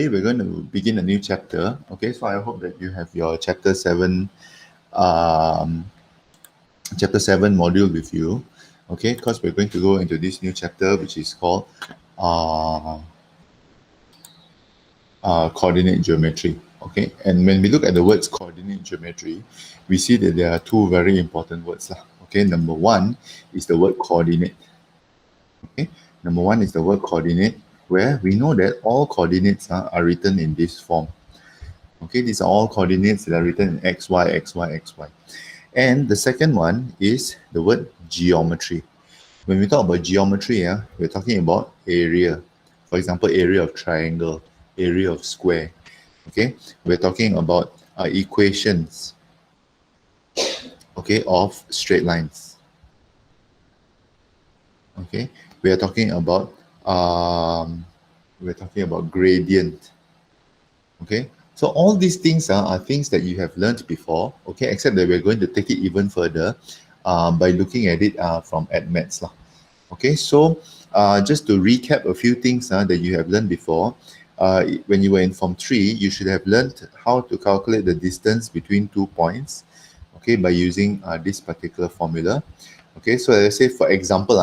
today we're going to begin a new chapter. Okay, so I hope that you have your chapter 7 module with you. Okay, because we're going to go into this new chapter which is called coordinate geometry. Okay, and when we look at the words coordinate geometry, we see that there are two very important words. Okay, number one is the word coordinate. Okay, number one is the word coordinate, where we know that all coordinates are written in this form. Okay, these are all coordinates that are written in x, y, x, y, x, y. And the second one is the word geometry. When we talk about geometry, we're talking about area. For example, area of triangle, area of square. Okay, we're talking about equations, okay, of straight lines. Okay, we are talking about gradient. Okay, so all these things are things that you have learned before. Okay, except that we're going to take it even further by looking at it from AdMaths. Okay, so just to recap a few things that you have learned before. When you were in Form 3, you should have learned how to calculate the distance between 2 points, okay, by using this particular formula. Okay, so let's say, for example,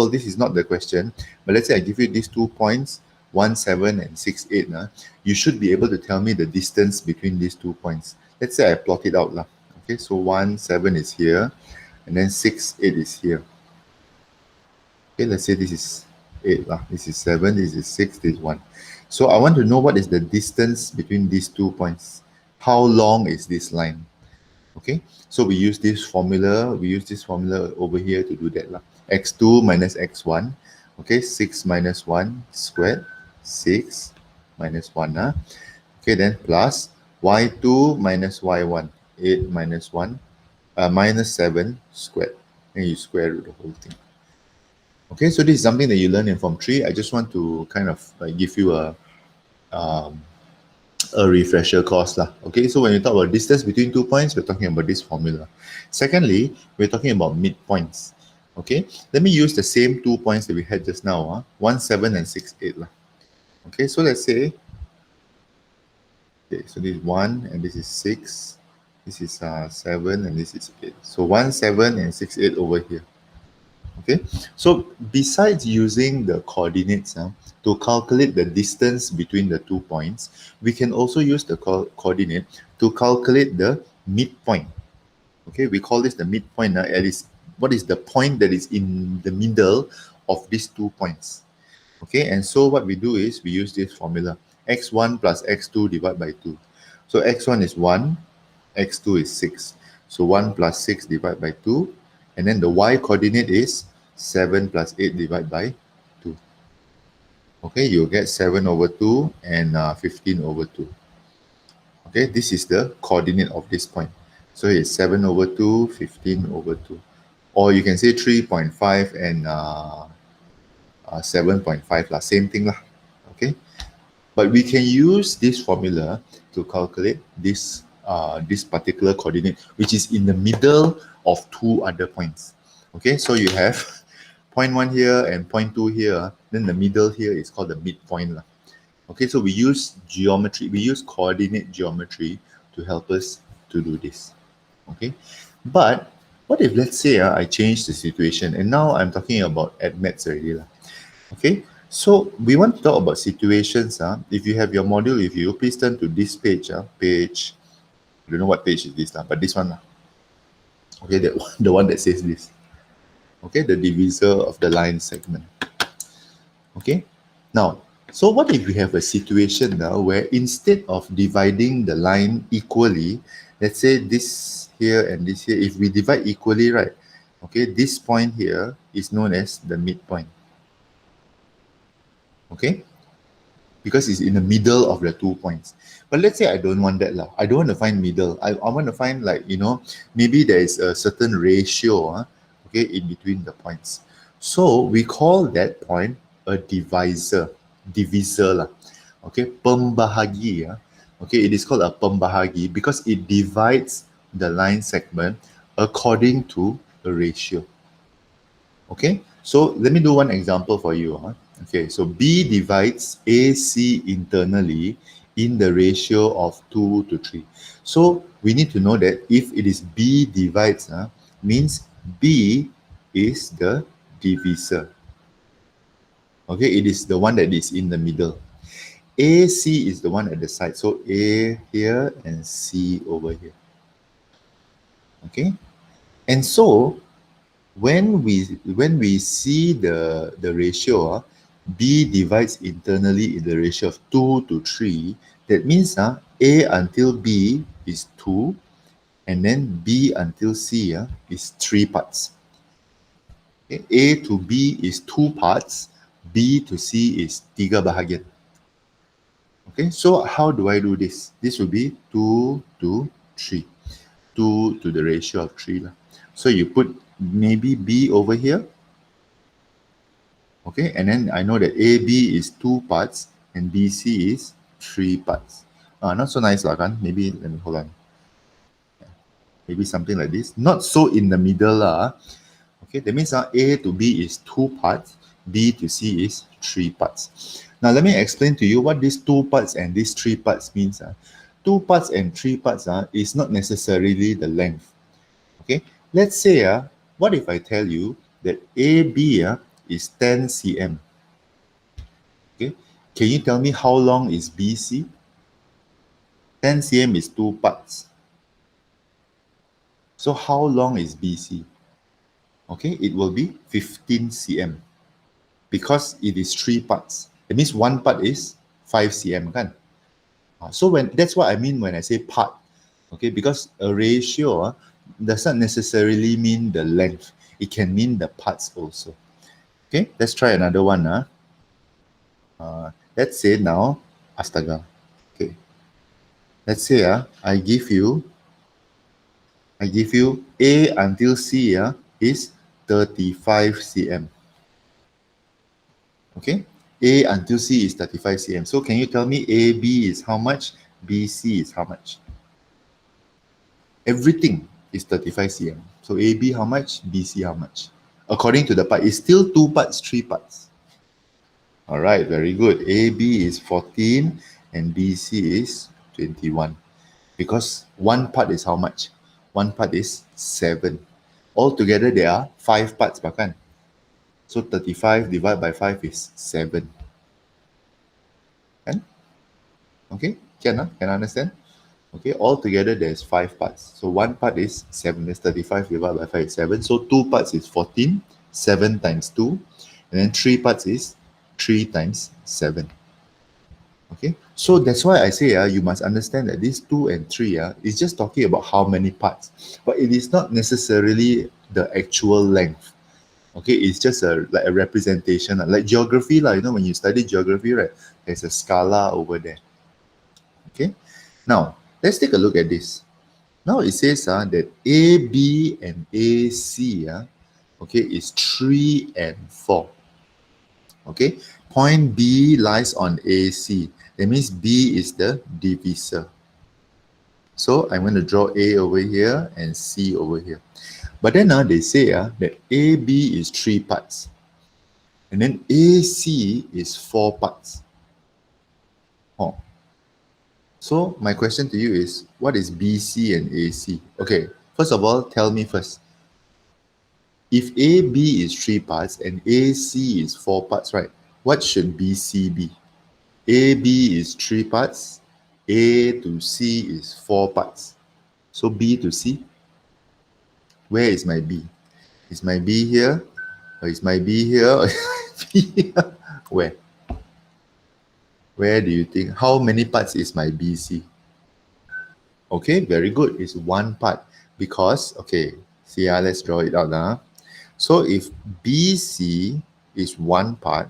this is not the question, but let's say I give you these 2 points, 1, 7 and 6, 8. You should be able to tell me the distance between these 2 points. Let's say I plot it out. Okay, so 1, 7 is here, and then 6, 8 is here. Okay, let's say this is 8. This is 7, this is 6, this is 1. So I want to know what is the distance between these 2 points. How long is this line? Okay, so we use this formula. We use this formula over here to do that. X2 minus x1. Okay, 6 minus 1 squared. 6 minus 1. Okay, then plus y2 minus y1. 8 minus 1. Minus 7 squared. And you square root the whole thing. Okay, so this is something that you learn in Form 3. I just want to kind of give you a refresher course. Okay, so when you talk about distance between 2 points, we're talking about this formula. Secondly, we're talking about midpoints. Okay, let me use the same 2 points that we had just now. 1, 7 and 6, 8. Okay, so let's say, okay, so this is 1 and this is 6. This is 7 and this is 8. So 1, 7 and 6, 8 over here. Okay, so besides using the coordinates to calculate the distance between the 2 points, we can also use the coordinate to calculate the midpoint. Okay, we call this the midpoint. What is the point that is in the middle of these 2 points? Okay, and so what we do is we use this formula: x1 plus x2 divided by 2. So x1 is 1, x2 is 6. So 1 plus 6 divided by 2. And then the y coordinate is 7 plus 8 divided by 2. Okay, you'll get 7 over 2 and 15 over 2. Okay, this is the coordinate of this point. So it's 7 over 2, 15 over 2. Or you can say 3.5 and 7.5, same thing. Okay, but we can use this formula to calculate this particular coordinate, which is in the middle of 2 other points. Okay, so you have point 1 here and point 2 here. Then the middle here is called the midpoint. Okay, so we use geometry, we use coordinate geometry to help us to do this. Okay, but what if, let's say, I change the situation and now I'm talking about AdMaths already. Okay, so we want to talk about situations. If you have your module with you, please turn to this page. Page, I don't know what page is this, but this one. Okay, the one that says this. Okay, the divisor of the line segment. Okay, now, so what if we have a situation now where instead of dividing the line equally, let's say this here and this here, if we divide equally, right? Okay, this point here is known as the midpoint. Okay, because it's in the middle of the 2 points. But let's say I don't want that. I don't want to find middle. I want to find, maybe there is a certain ratio, okay, in between the points. So we call that point a divisor. Okay, pembahagi. Okay, it is called a pembahagi because it divides the line segment according to the ratio. Okay, so let me do one example for you. Okay, so B divides AC internally in the ratio of 2 to 3. So we need to know that if it is B divides, means B is the divisor. Okay, it is the one that is in the middle. AC is the one at the side. So A here and C over here. Okay, and so when we see the ratio, B divides internally in the ratio of 2 to 3, that means A until B is 2, and then B until C is 3 parts. Okay? A to B is 2 parts, B to C is 3 bahagian. Okay, so how do I do this? This will be 2 to 3. 2 to the ratio of 3 lah. So you put maybe B over here. Okay, and then I know that AB is 2 parts and BC is 3 parts. Not so nice lah kan? Maybe, let me hold on. Maybe something like this. Not so in the middle lah. Okay, that means A to B is 2 parts, B to C is 3 parts. Now let me explain to you what these 2 parts and these 3 parts means. 2 parts and 3 parts is not necessarily the length. Okay, let's say what if I tell you that AB is 10 cm. Okay, can you tell me how long is BC? 10 cm is 2 parts. So how long is BC? Okay, it will be 15 cm because it is 3 parts. It means 1 part is 5 cm kan? So that's what I mean when I say part. Okay, because a ratio does not necessarily mean the length. It can mean the parts also. Okay, let's try another one. Let's say now, astaga. Okay, let's say I give you A until C is 35 cm. Okay, A until C is 35 cm. So can you tell me AB is how much? BC is how much? Everything is 35 cm. So AB how much? BC how much? According to the part, it's still 2 parts, 3 parts. All right, very good. AB is 14 and BC is 21. Because 1 part is how much? 1 part is 7. Altogether, there are 5 parts, bahkan. So 35 divided by 5 is 7. Can? Okay, can understand? Okay, altogether there's 5 parts. So 1 part is 7. That's 35 divided by 5 is 7. So 2 parts is 14. 7 times 2. And then 3 parts is 3 times 7. Okay, so that's why I say you must understand that these 2 and 3 is just talking about how many parts, but it is not necessarily the actual length. Okay, it's just like a representation, like geography lah. You know, when you study geography, right, there's a scala over there. Okay, now let's take a look at this. Now it says that AB and AC okay, is 3 and 4. Okay, point B lies on AC. That means B is the divisor. So I'm going to draw A over here and C over here. But then they say that AB is 3 parts. And then AC is 4 parts. Oh. So my question to you is, what is BC and AC? Okay, first of all, tell me first. If AB is 3 parts and AC is 4 parts, right? What should BC be? AB is 3 parts, A to C is 4 parts. So B to C, where is my B? Is my B here? Or is my B here? Or is my B here? Where? Where do you think? How many parts is my BC? Okay, very good. It's 1 part. Because, okay, see, let's draw it out now. So if BC is 1 part,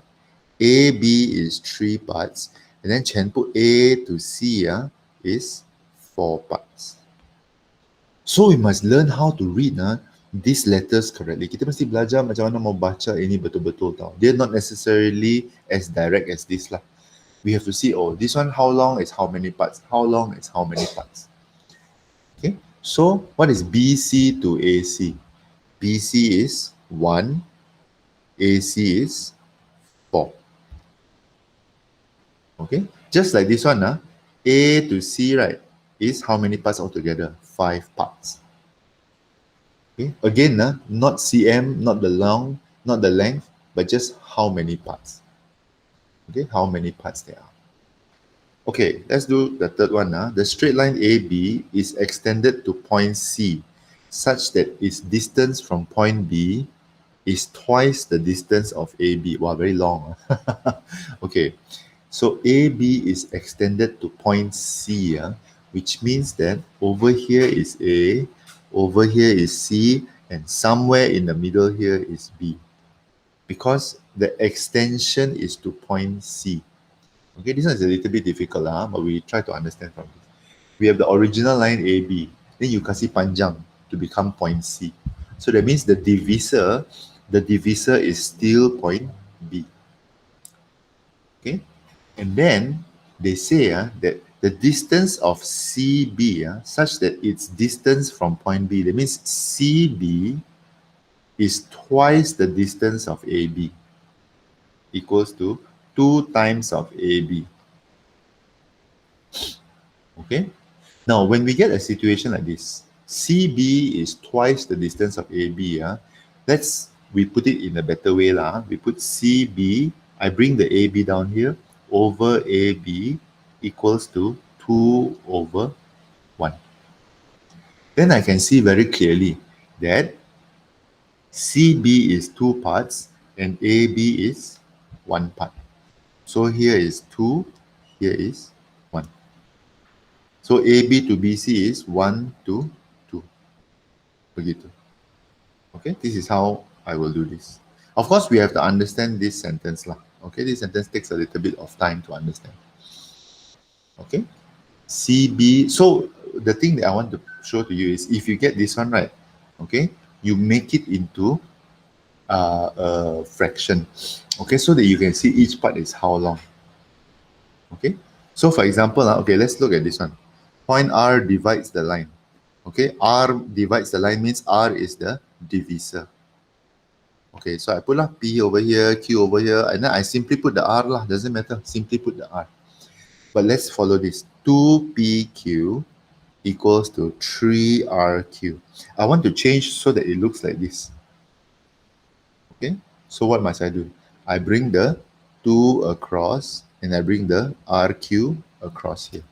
AB is 3 parts, and then can put A to C is 4 parts. So we must learn how to read these letters correctly. Kita mesti belajar macam mana mau baca ini betul-betul tau. They're not necessarily as direct as this lah. We have to see, oh, this one how long is how many parts? How long is how many parts? Okay, so what is BC to AC? BC is 1, AC is 4. Okay, just like this one, A to C, right, is how many parts altogether? 5 parts. Okay, again, not cm, not the long, not the length, but just how many parts. Okay, how many parts there are. Okay, let's do the third one. The straight line AB is extended to point C such that its distance from point B is twice the distance of AB. Wow, very long. Okay, so AB is extended to point C, which means that over here is A, over here is C, and somewhere in the middle here is B. Because the extension is to point C. Okay, this one is a little bit difficult, but we try to understand from this. We have the original line AB, then you kasih panjang to become point C. So that means the divisor is still point B. Okay, and then they say that the distance of CB such that its distance from point B, that means CB is twice the distance of AB, equals to 2 times of AB. Okay, now when we get a situation like this, CB is twice the distance of AB, we put it in a better way. We put CB, I bring the AB down here, over AB equals to 2 over 1. Then I can see very clearly that CB is 2 parts and AB is 1 part. So here is 2, here is 1. So AB to BC is 1 to 2. Begitu. Okay, this is how I will do this. Of course, we have to understand this sentence lah. Okay, this sentence takes a little bit of time to understand. Okay, CB. So the thing that I want to show to you is if you get this one right, okay, you make it into a fraction. Okay, so that you can see each part is how long. Okay, so for example, okay, let's look at this one. Point R divides the line. Okay, R divides the line means R is the divisor. Okay, so I put P over here, Q over here, and then I simply put the R lah, doesn't matter, simply put the R. But let's follow this. 2PQ equals to 3RQ. I want to change so that it looks like this. Okay, so what must I do? I bring the 2 across and I bring the RQ across here.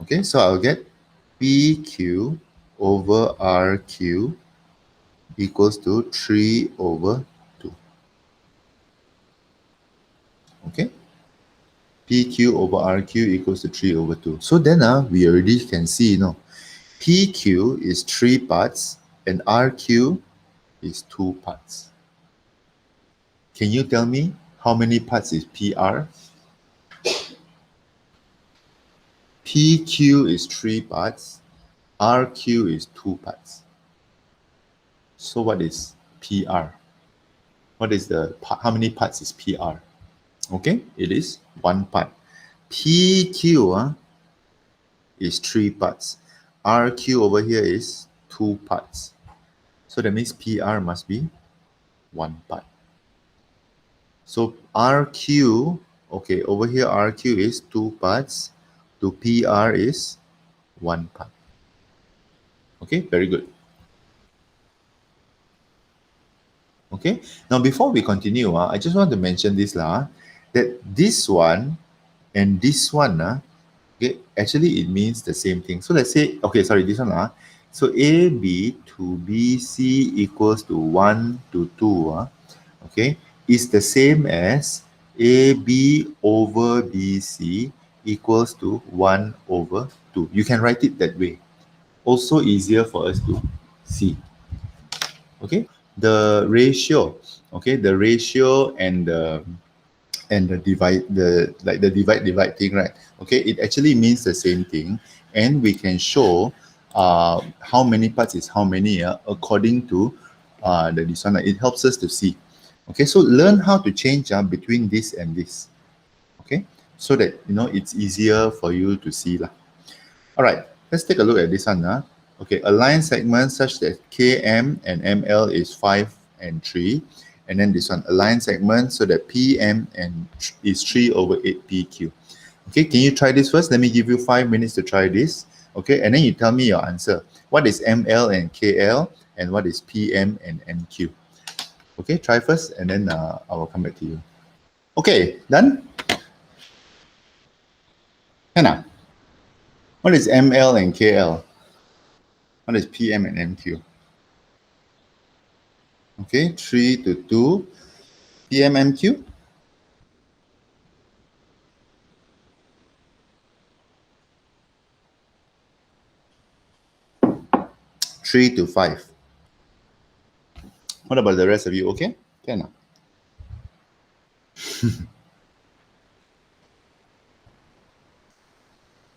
Okay, so I'll get PQ over RQ equals to 3 over 2. Okay, PQ over RQ equals to 3 over 2. So then we already can see, PQ is 3 parts and RQ is 2 parts. Can you tell me how many parts is PR? PQ is 3 parts, RQ is 2 parts. So what is PR? What is how many parts is PR? Okay, it is 1 part. PQ is 3 parts. RQ over here is 2 parts. So that means PR must be 1 part. So RQ, okay, over here RQ is 2 parts. To PR is 1 part. Okay, very good. Okay, now before we continue, I just want to mention this that this one and this one, okay, actually it means the same thing. So let's say, okay, sorry, this one, so AB to BC equals to 1 to 2, okay, is the same as AB over BC equals to 1 over 2. You can write it that way. Also easier for us to see. Okay, the ratio, okay, the ratio and the divide, the divide thing, right? Okay, it actually means the same thing, and we can show how many parts is how many according to this one. It helps us to see. Okay, so learn how to change between this and this. Okay, so that it's easier for you to see lah. All right, let's take a look at this one. Okay, a line segment such that KM and ML is 5 and 3, and then this one, align segment so that PM and is 3 over 8 PQ. Okay, can you try this first? Let me give you 5 minutes to try this. Okay, and then you tell me your answer. What is ML and KL, and what is PM and MQ? Okay, try first, and then I will come back to you. Okay, done? Hannah, what is ML and KL? What is PM and MQ? Okay, 3 to 2. PM, MQ? 3 to 5. What about the rest of you? Okay? Can.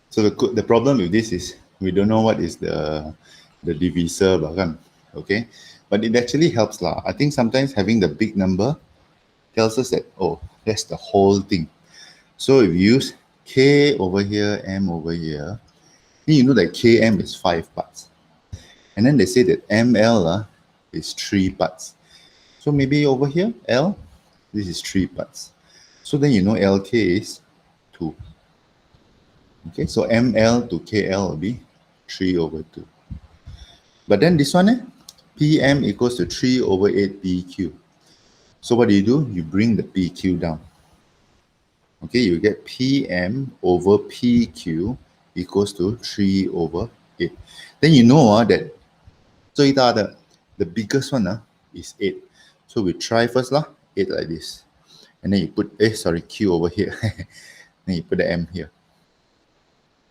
So the problem with this is we don't know what is the divisor, okay? But it actually helps lah. I think sometimes having the big number tells us that, oh, that's the whole thing. So if you use K over here, M over here, then you know that KM is 5 parts. And then they say that ML is 3 parts. So maybe over here, L, this is 3 parts. So then you know LK is 2. Okay, so ML to KL will be 3 over 2. But then this one, PM equals to 3 over 8 PQ. So what do? You bring the PQ down. Okay, you get PM over PQ equals to 3 over 8. Then you know that the biggest one is 8. So we try first 8 like this. And then you put, Q over here. Then you put the M here.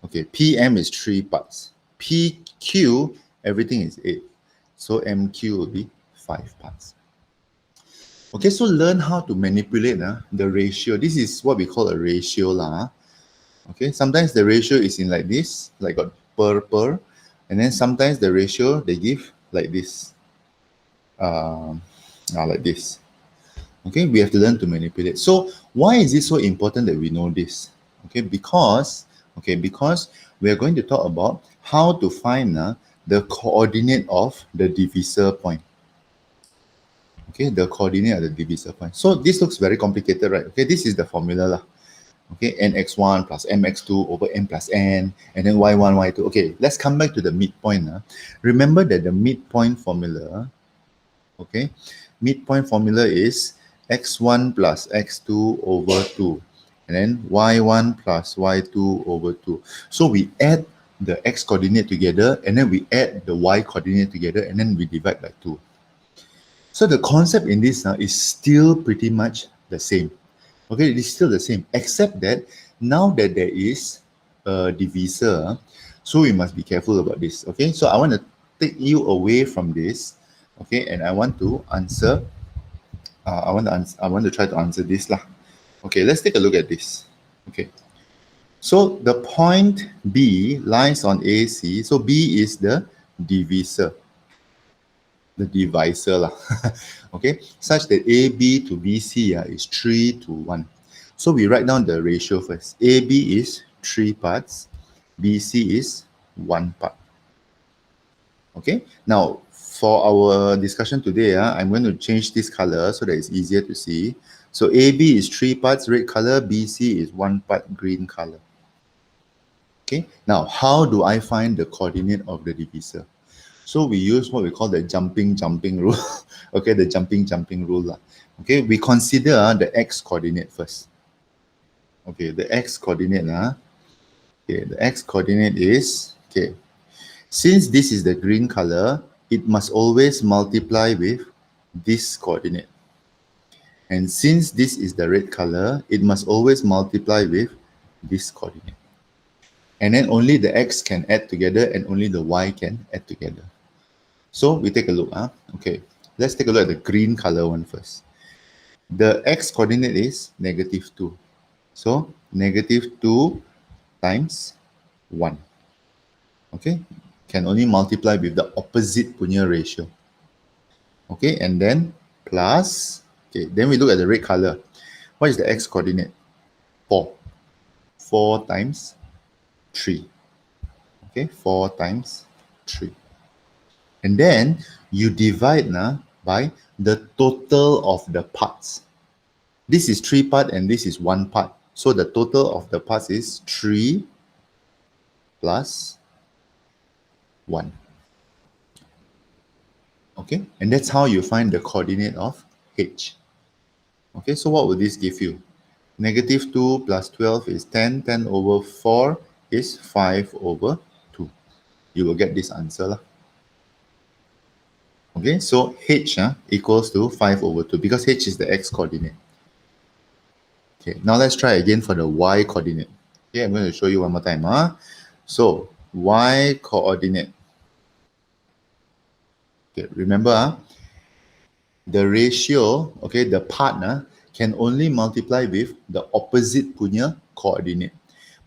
Okay, PM is 3 parts. PQ, everything is 8. So MQ will be 5 parts. Okay, so learn how to manipulate the ratio. This is what we call a ratio. Okay, sometimes the ratio is in like this, like got per. And then sometimes the ratio, they give like this. Like this. Okay, we have to learn to manipulate. So why is it so important that we know this? Okay, because we are going to talk about how to find the coordinate of the divisor point. Okay, the coordinate of the divisor point. So this looks very complicated, right? Okay, this is the formula. Okay, nx1 plus mx2 over n plus n, and then y1, y2. Okay, let's come back to the midpoint. Remember that the midpoint formula, okay, midpoint formula is x1 plus x2 over 2. And then y1 plus y2 over 2. So we add the x coordinate together, and then we add the y coordinate together, and then we divide by 2. So the concept in this is still pretty much the same. Okay, it is still the same, except that now that there is a divisor, so we must be careful about this. Okay, so I want to take you away from this. Okay, and I want to answer. I want to try to answer this lah. Okay, let's take a look at this. Okay, so the point B lies on AC. So B is the divisor, the divisor lah. Okay, such that AB to BC is 3 to 1. So we write down the ratio first. AB is 3 parts, BC is 1 part. Okay, now for our discussion today, I'm going to change this color so that it's easier to see. So AB is 3 parts red color, BC is 1 part green color. Okay, now how do I find the coordinate of the divisor? So we use what we call the jumping rule. Okay, the jumping rule. Okay, we consider the x coordinate first. Okay, the x coordinate. Okay, the x coordinate is, okay, since this is the green color, it must always multiply with this coordinate. And since this is the red color, it must always multiply with this coordinate. And then only the x can add together and only the y can add together. So we take a look. Okay, let's take a look at the green color one first. The x coordinate is -2. So -2 times 1. Okay, can only multiply with the opposite punya ratio. Okay, and then plus, okay, then we look at the red color. What is the x coordinate? 4. 4 times 3. Okay, 4 times 3. And then you divide by the total of the parts. This is 3 part and this is 1 part. So the total of the parts is 3 plus 1. Okay, and that's how you find the coordinate of H. Okay, so what will this give you? Negative 2 plus 12 is 10. 10 over 4 is 5 over 2. You will get this answer lah. Okay, so H equals to 5 over 2 because H is the X coordinate. Okay, now let's try again for the Y coordinate. Okay, I'm going to show you one more time. So, Y coordinate. Okay, remember the ratio, okay, the part can only multiply with the opposite punya coordinate.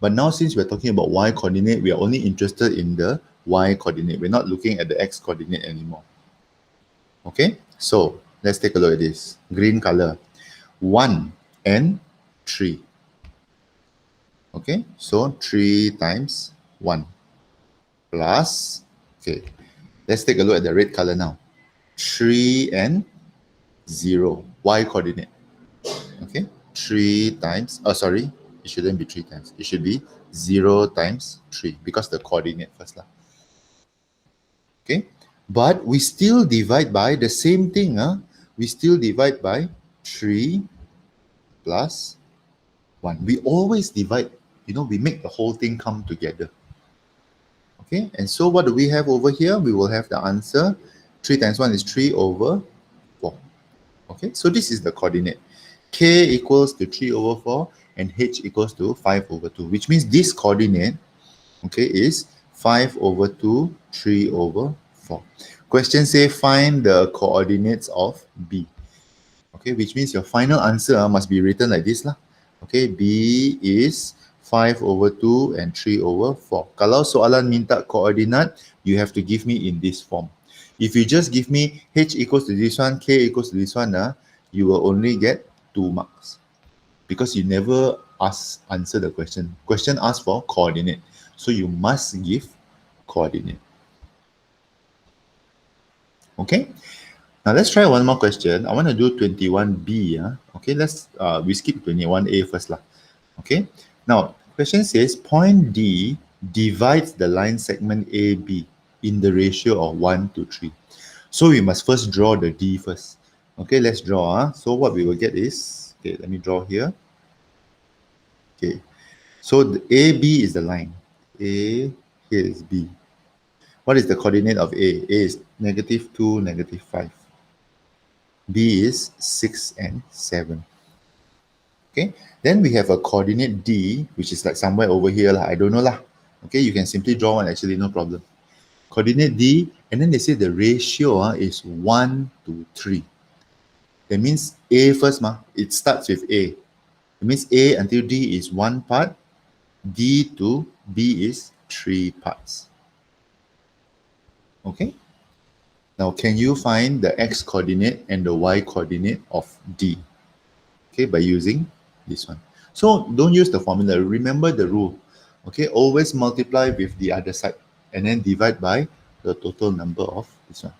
But now since we're talking about Y coordinate, we are only interested in the Y coordinate. We're not looking at the X coordinate anymore. Okay, so let's take a look at this. Green color. 1 and 3. Okay, so 3 times 1 plus, okay, let's take a look at the red color now. 3 and 0, Y coordinate. Okay, 3 times, sorry, it shouldn't be 3 times. It should be 0 times 3 because the coordinate first lah. Okay, but we still divide by the same thing. We still divide by 3 plus 1. We always divide, we make the whole thing come together. Okay, and so what do we have over here? We will have the answer. 3 times 1 is 3 over 4. Okay, so this is the coordinate. K equals to 3 over 4 and H equals to 5 over 2, which means this coordinate, okay, is 5 over 2, 3 over 4. Question say find the coordinates of B. Okay, which means your final answer must be written like this lah. Okay, B is 5 over 2 and 3 over 4. Kalau soalan minta coordinate, you have to give me in this form. If you just give me H equals to this one, K equals to this one, you will only get 2 marks. Because you never answer the question. Question asks for coordinate. So you must give coordinate. Okay. Now let's try one more question. I want to do 21B. Okay, we skip 21A first lah. Okay. Now, question says point D divides the line segment AB in the ratio of 1 to 3. So we must first draw the D first. Okay, let's draw. So what we will get is, okay, let me draw here. Okay, so the AB is the line. A, here is B. What is the coordinate of A? A is negative 2, negative 5. B is 6 and 7. Okay, then we have a coordinate D, which is like somewhere over here lah. I don't know lah. Okay, you can simply draw one actually, no problem. Coordinate D, and then they say the ratio is 1 to 3. That means A first, it starts with A. It means A until D is 1 part, D to B is 3 parts. Okay. Now, can you find the X coordinate and the Y coordinate of D? Okay, by using this one. So don't use the formula. Remember the rule. Okay, always multiply with the other side and then divide by the total number of this one.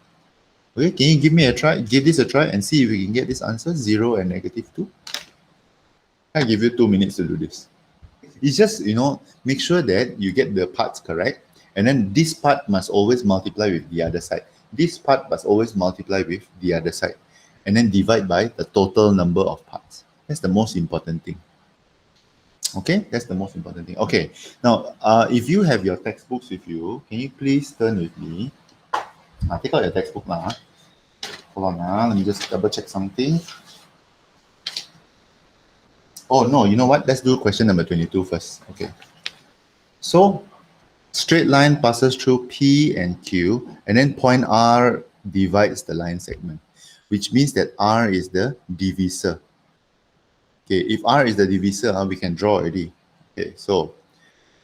Okay, can you give me a try? Give this a try and see if we can get this answer, 0 and negative 2. I'll give you 2 minutes to do this. It's just, make sure that you get the parts correct. And then this part must always multiply with the other side. This part must always multiply with the other side. And then divide by the total number of parts. That's the most important thing. Okay, that's the most important thing. Okay, now, if you have your textbooks with you, can you please turn with me? Take out your textbook now. Hold on, let me just double check something. Oh no, you know what? Let's do question number 22 first. Okay. So, straight line passes through P and Q, and then point R divides the line segment, which means that R is the divisor. Okay, if R is the divisor, we can draw already. Okay, so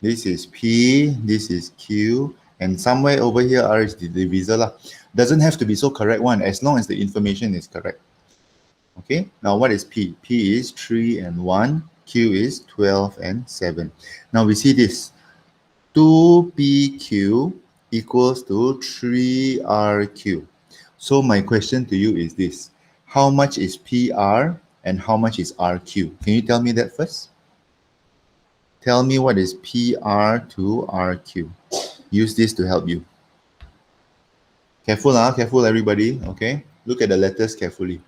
this is P, this is Q, and somewhere over here R is the divisor lah. Doesn't have to be so correct one, as long as the information is correct. Okay, now what is P? P is 3 and 1, Q is 12 and 7. Now we see this. 2PQ equals to 3RQ. So my question to you is this. How much is PR and how much is RQ? Can you tell me that first? Tell me what is PR to RQ. Use this to help you. Careful, careful everybody, okay? Look at the letters carefully.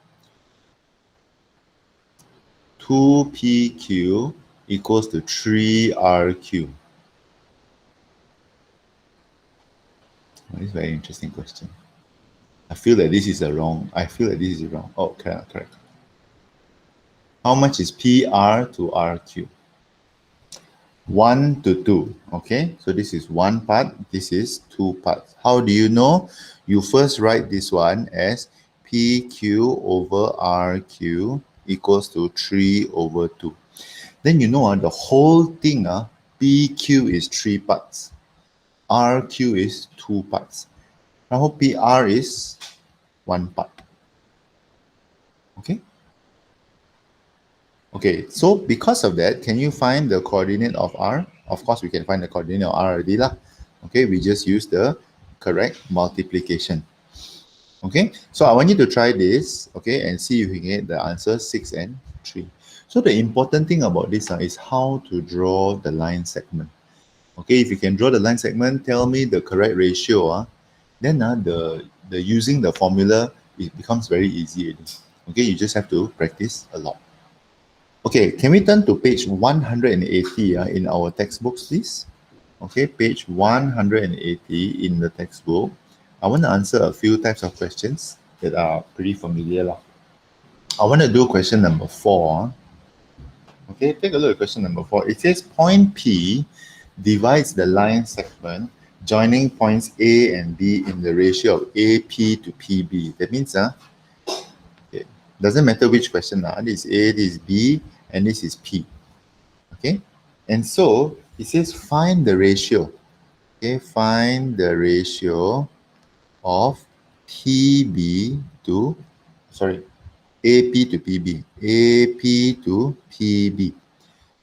2PQ equals to 3RQ. This is a very interesting question. I feel that this is wrong. Oh, correct. How much is PR to RQ? 1 to 2, okay? So this is one part, this is two parts. How do you know? You first write this one as PQ over RQ equals to 3 over 2. Then you know the whole thing, PQ is 3 parts. RQ is 2 parts. Now PR is 1 part. Okay? Okay, so because of that, can you find the coordinate of R? Of course, we can find the coordinate of R already lah. Okay, we just use the correct multiplication. Okay, so I want you to try this, okay, and see if you can get the answer 6 and 3. So the important thing about this is how to draw the line segment. Okay, if you can draw the line segment, tell me the correct ratio. Then the using the formula, it becomes very easy. Okay, you just have to practice a lot. Okay, can we turn to page 180 in our textbooks, please? Okay, page 180 in the textbook. I want to answer a few types of questions that are pretty familiar. I want to do question number 4. Okay, take a look at question number 4. It says point P divides the line segment joining points A and B in the ratio of AP to PB. That means, okay, doesn't matter which question. This is A, this is B, and this is P. Okay, and so it says find the ratio. Okay, find the ratio of PB to, AP to PB. AP to PB.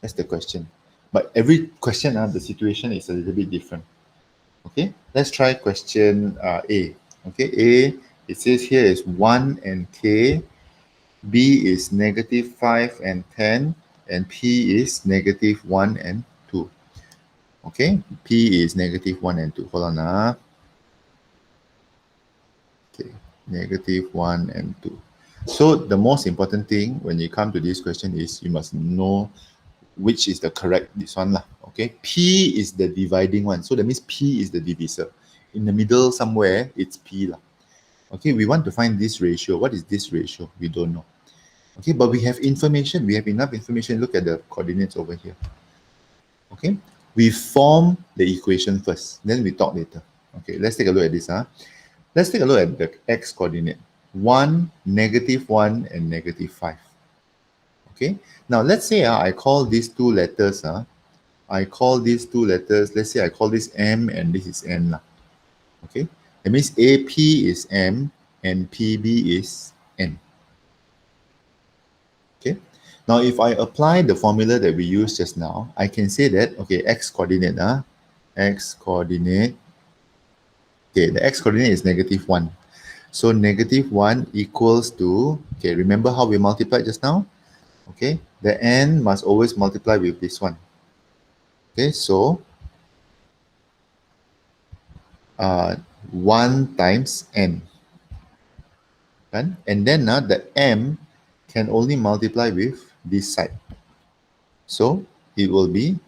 That's the question. But every question, the situation is a little bit different. Okay, let's try question A. Okay, A, it says here is 1 and K. B is -5 and 10, and P is -1 and 2. Okay, P is -1 and 2. Hold on. Okay, -1 and 2. So the most important thing when you come to this question is you must know which is the correct, this one lah. Okay, P is the dividing one. So that means P is the divisor. In the middle somewhere, it's P lah. Okay, we want to find this ratio. What is this ratio? We don't know. Okay, but we have information. We have enough information. Look at the coordinates over here. Okay, we form the equation first. Then we talk later. Okay, let's take a look at this. Let's take a look at the x coordinate. 1, -1, and -5. Okay, now let's say I call these two letters. I call these two letters. Let's say I call this M and this is N. Okay, that means AP is M and PB is N. Okay, now if I apply the formula that we used just now, I can say that, okay, x coordinate, x coordinate, okay, the x coordinate is -1. So -1 equals to, okay, remember how we multiplied just now? Okay, the N must always multiply with this one. Okay, so 1 times N. Right? And then the M can only multiply with this side. So it will be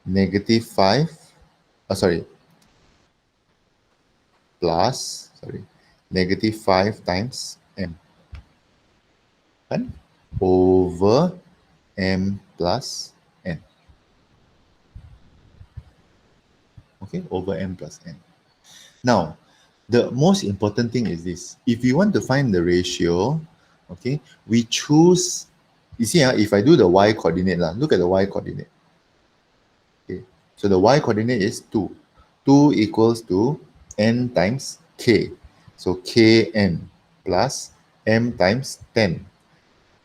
-5, plus, -5 times M. Right? Over M plus N. Okay, over M plus N. Now, the most important thing is this. If we want to find the ratio, okay, we choose, you see, if I do the y coordinate, look at the y coordinate. Okay, so the y coordinate is 2. 2 equals to N times K. So Kn plus M times 10.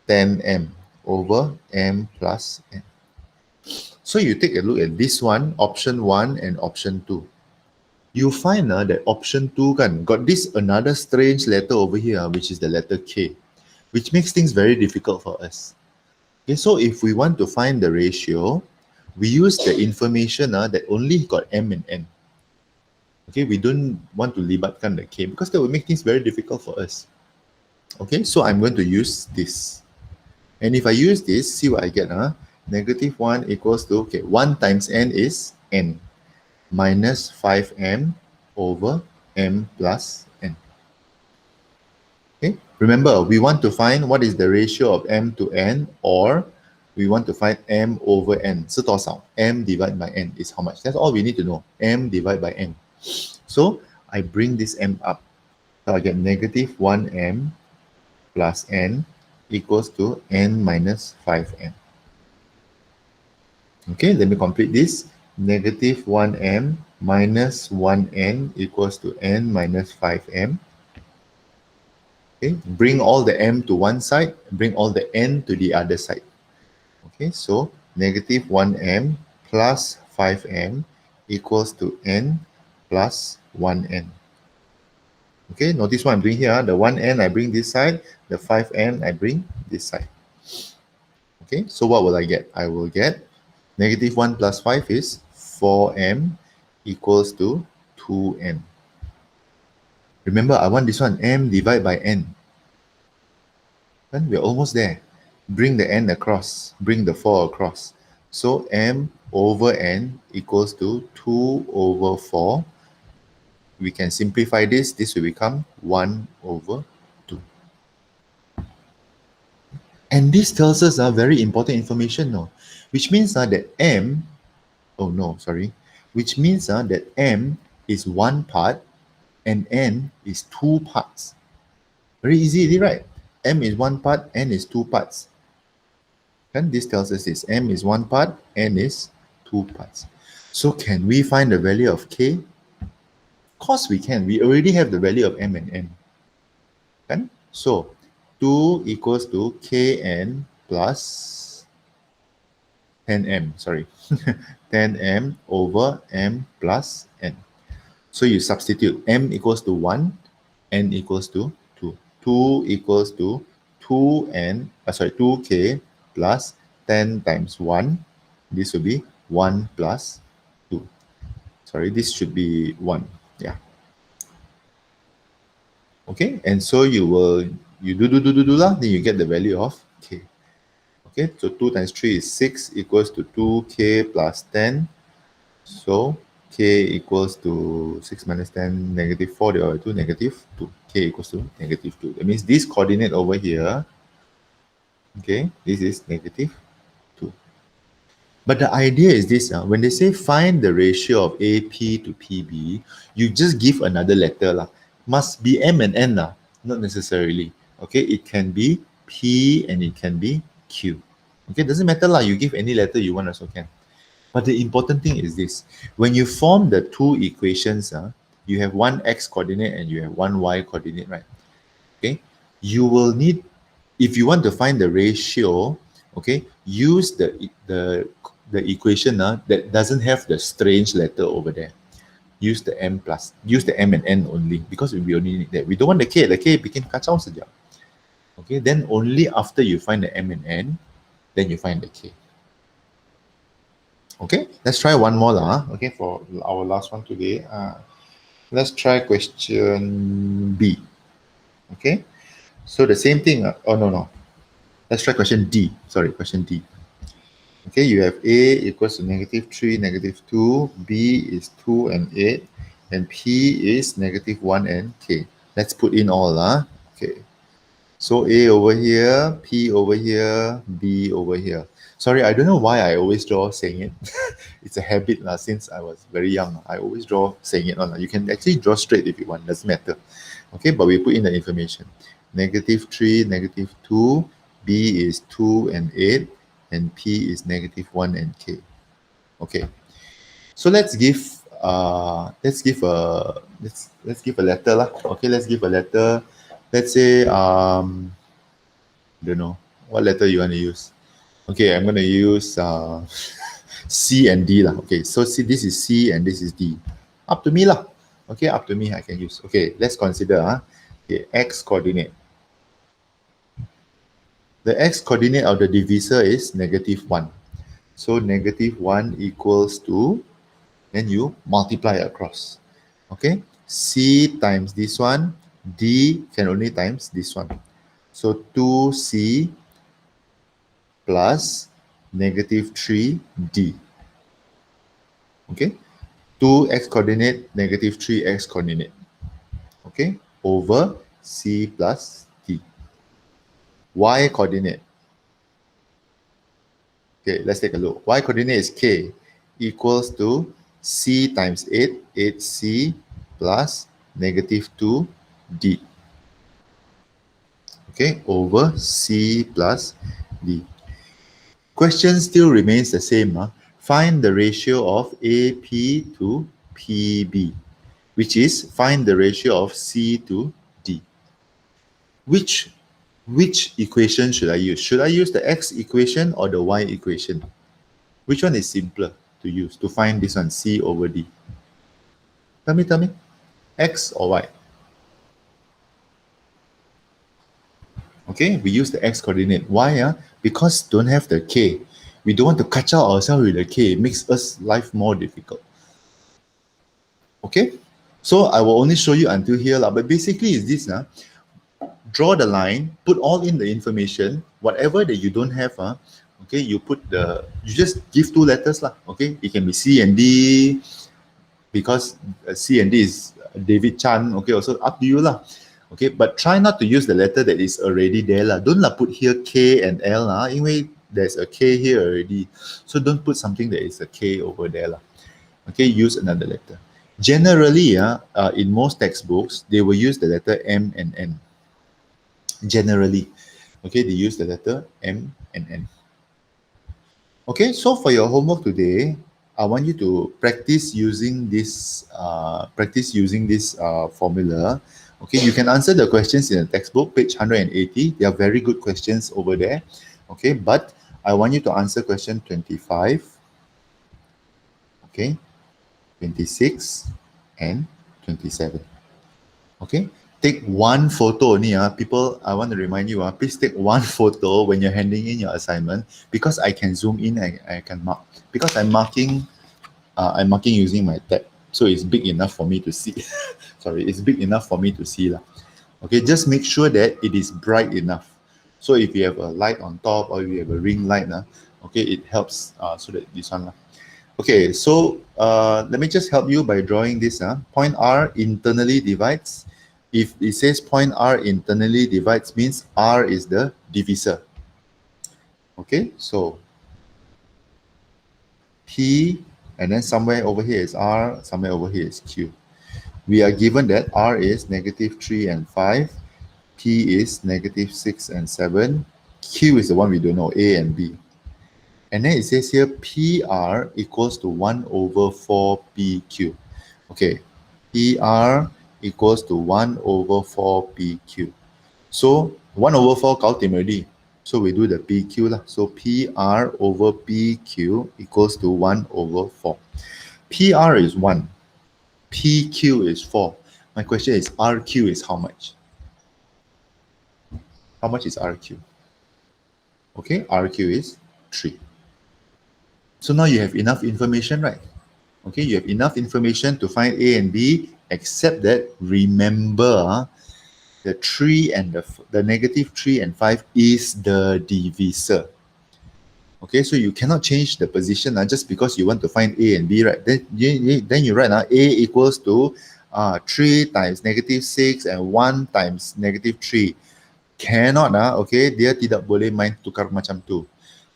10M over M plus N. So you take a look at this one, option 1 and option 2. You find that option 2 kan, got this another strange letter over here, which is the letter K, which makes things very difficult for us. Okay, so if we want to find the ratio, we use the information that only got M and N. Okay, we don't want to libatkan the K because that will make things very difficult for us. Okay, so I'm going to use this. And if I use this, see what I get. Negative 1 equals to, okay, 1 times N is N minus 5M over M plus N. Okay, remember, we want to find what is the ratio of M to N, or we want to find M over N. 是多少? M divided by N is how much? That's all we need to know. M divided by N. So I bring this M up. So I get negative 1M plus N equals to N minus 5N. Okay, let me complete this. Negative 1M minus 1N equals to N minus 5M. Okay, bring all the M to one side, bring all the N to the other side. Okay, so negative 1M plus 5M equals to N plus 1N. Okay, notice what I'm doing here. The 1N I bring this side, the 5N I bring this side. Okay, so what will I get? I will get negative 1 plus 5 is 4M equals to 2N. Remember, I want this one, M divided by N. And we're almost there. Bring the N across, bring the 4 across. So M over N equals to 2 over 4. We can simplify this. This will become 1 over 2. And this tells us very important information, no? Which means that M, which means that M is 1 part and N is 2 parts. Very easy, right? M is 1 part, N is 2 parts. And this tells us this. M is 1 part, N is 2 parts. So can we find the value of K? Of course we can. We already have the value of M and N. Okay? So 2 equals to Kn plus 10M, sorry. 10M over M plus N. So you substitute M equals to 1, N equals to 2. 2 equals to 2K plus 10 times 1. This will be 1 plus 2. Sorry, this should be 1. Yeah. Okay, and so you do lah, then you get the value of K. Okay, so 2 times 3 is 6 equals to 2K plus 10. So K equals to 6 minus 10, negative 4 divided by 2, negative 2. K equals to negative 2. That means this coordinate over here, okay, this is negative 2. But the idea is this, when they say find the ratio of AP to PB, you just give another letter lah. Must be M and N lah, not necessarily. Okay, it can be P and it can be Q. Okay, doesn't matter lah, you give any letter you want also can. But the important thing is this, when you form the two equations, you have one X coordinate and you have one Y coordinate, right? Okay, you will need, if you want to find the ratio, okay, use the equation that doesn't have the strange letter over there. Use the M and N only, because we only need that. We don't want the K bikin kacau saja. Okay, then only after you find the M and N, then you find the K. Okay, let's try one more lah. Okay, for our last one today. Let's try question B. Okay, so the same thing. Let's try question D. Sorry, question D. Okay, you have A equals to negative 3, negative 2, B is 2 and 8, and P is negative 1 and K. Let's put in all. Okay, so A over here, P over here, B over here. Sorry, I don't know why I always draw saying it. It's a habit since I was very young. I always draw saying it. You can actually draw straight if you want, doesn't matter. Okay, but we put in the information. Negative 3, negative 2, B is 2 and 8, and P is negative 1 and K. Okay, so let's give a letter lah. Okay, let's give a letter. Let's say don't know what letter you want to use. Okay, I'm going to use C and D lah. Okay, so see, this is C and this is D. Up to me lah. Okay, up to me, I can use. Okay, let's consider the x coordinate. The x coordinate of the divisor is -1. So -1 equals to, then you multiply across. Okay, c times this one, d can only times this one. So 2c plus -3d. Okay, 2x coordinate, -3x coordinate. Okay, over c plus d. Y coordinate. Okay, let's take a look. Y coordinate is k equals to c times 8, 8c plus -2d. Okay, over c plus d. Question still remains the same. Find the ratio of AP to PB, which is find the ratio of C to D. Which equation should I use? Should I use the x equation or the y equation? Which one is simpler to use to find this one, C over D? Tell me. X or y? Okay, we use the x coordinate. Why? Because don't have the k. We don't want to catch out ourselves with the k. It makes us life more difficult. Okay, so I will only show you until here, but basically is this. Draw the line, put all in the information, whatever that you don't have, okay, you just give two letters, okay, it can be C and D, because C and D is David Chan, okay, also up to you, okay, but try not to use the letter that is already there, don't put here K and L, anyway, there's a K here already, so don't put something that is a K over there, okay, use another letter. Generally, in most textbooks, they will use the letter M and N. Generally, okay, they use the letter M and N. Okay, so for your homework today, I want you to practice using this formula. Okay, you can answer the questions in the textbook, page 180. They are very good questions over there. Okay, but I want you to answer question 25, okay, 26, and 27. Okay, take one photo only. People, I want to remind you, please take one photo when you're handing in your assignment, because I can zoom in and I can mark. Because I'm marking using my tab. So it's big enough for me to see. Sorry, it's big enough for me to see. Okay, just make sure that it is bright enough. So if you have a light on top or if you have a ring light, okay, it helps so that this one. Okay, so let me just help you by drawing this. Point R internally divides. If it says point R internally divides, means R is the divisor. Okay, so P, and then somewhere over here is R, somewhere over here is Q. We are given that R is -3 and 5, P is -6 and 7, Q is the one we don't know, A and B. And then it says here PR equals to 1 over 4 PQ. Okay, PR equals to 1 over 4 PQ. So 1 over 4 calculate already. So we do the PQ. So PR over PQ equals to 1 over 4. PR is 1. PQ is 4. My question is RQ is how much? How much is RQ? Okay, RQ is 3. So now you have enough information, right? Okay, you have enough information to find A and B, except that remember the 3 and the -3 and 5 is the divisor. Okay, so you cannot change the position just because you want to find A and B, right? Then you write A equals to 3 times -6 and 1 times -3. Cannot, okay? Dia tidak boleh main tukar macam tu.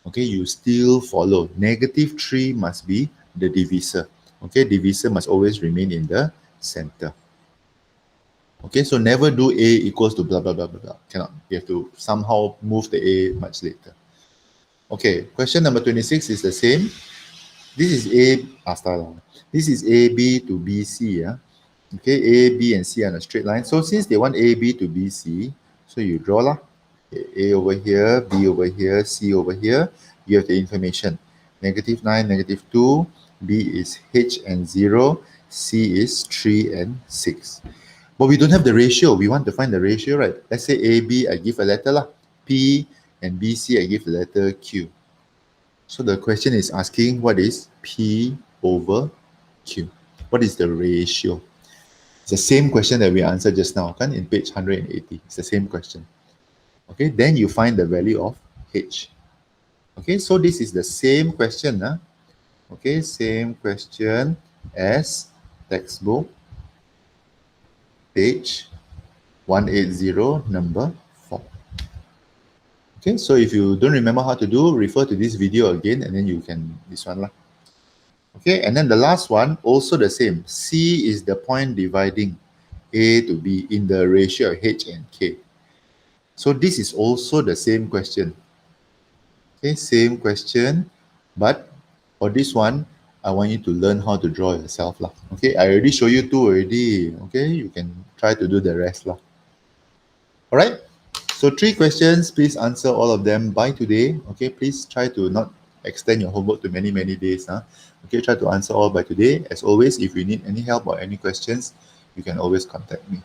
Okay, you still follow. -3 must be the divisor. Okay, divisor must always remain in the center. Okay, so never do A equals to blah, blah, blah, blah, blah. Cannot. You have to somehow move the A much later. Okay, question number 26 is the same. This is This is AB to BC. Okay, A, B, and C are on a straight line. So since they want AB to BC, so you draw lah. A over here, B over here, C over here. You have the information. -9, -2. B is H and 0. C is 3 and 6. But we don't have the ratio. We want to find the ratio, right? Let's say AB, I give a letter lah. P and BC, I give the letter Q. So the question is asking what is P over Q? What is the ratio? It's the same question that we answered just now, kan, in page 180. It's the same question. Okay, then you find the value of H. Okay, so this is the same question. Okay, same question as textbook, page 180, number 4. Okay, so if you don't remember how to do, refer to this video again and then you can, this one lah. Okay, and then the last one, also the same. C is the point dividing A to B in the ratio of H and K. So this is also the same question. Okay, same question, but for this one, I want you to learn how to draw yourself lah. Okay, I already show you 2 already. Okay, you can try to do the rest lah. All right, so 3 questions. Please answer all of them by today. Okay, please try to not extend your homework to many days. Okay, try to answer all by today. As always, if you need any help or any questions, you can always contact me.